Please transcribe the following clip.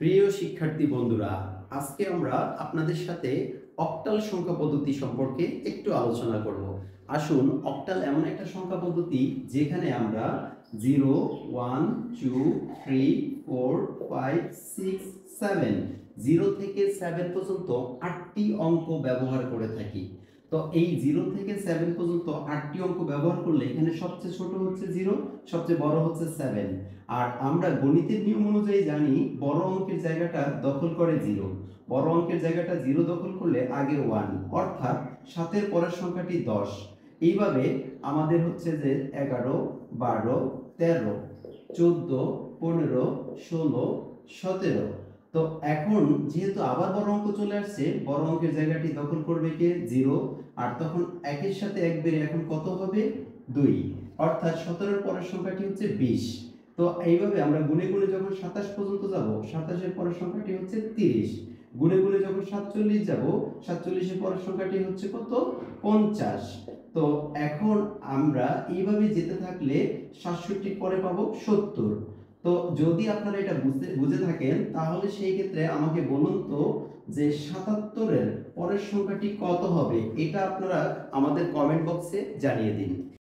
প্রিয় শিক্ষার্থী বন্ধুরা, আজকে আমরা আপনাদের সাথে অক্টাল সংখ্যা পদ্ধতি সম্পর্কে একটু আলোচনা করব। আসুন, অক্টাল এমন একটা সংখ্যা পদ্ধতি যেখানে আমরা 0, 1, 2, 3, 4, 5, 6, 7 0 থেকে 7 পর্যন্ত 8টি অঙ্ক ব্যবহার করে থাকি। তো এই 0 থেকে 7 পর্যন্ত 8টি অঙ্ক ব্যবহার করলে এখানে সবচেয়ে ছোট হচ্ছে 0, সবচেয়ে বড় হচ্ছে 7। আর আমরা গণিতের নিয়ম অনুযায়ী জানি বড় অঙ্কের জায়গাটা দখল করে 0, বড় অঙ্কের জায়গাটা 0 দখল করলে আগে 1, অর্থাৎ 7-এর পরের সংখ্যাটি 10। এইভাবে আমাদের হচ্ছে যে 11, 12, 13, 14, 15, 16, 17। তো এখন যেহেতু আবার বড় অঙ্ক চলে আসছে, বড় অঙ্কের জায়গাটি দখল করবে কে? 0। আর তখন একের সাথে এক বেড়ে এখন কত হবে? 2, অর্থাৎ 17-এর পরের সংখ্যাটি হচ্ছে 20। তো এইভাবে আমরা গুণে গুণে যখন 27 পর্যন্ত যাব, 27-এর পরের সংখ্যাটি হচ্ছে 30। গুণে গুণে যখন 47 যাব, 47-এর পরের সংখ্যাটি হচ্ছে কত? 50। তো এখন আমরা এইভাবে যেতে থাকলে 67-র পরে পাবো 70। তো যদি আপনারা এটা বুঝে থাকেন তাহলে সেই ক্ষেত্রে আমাকে বলুন তো যে 77-এর পরের সংখ্যাটি কত হবে? এটা আপনারা আমাদের কমেন্ট বক্সে জানিয়ে দিন।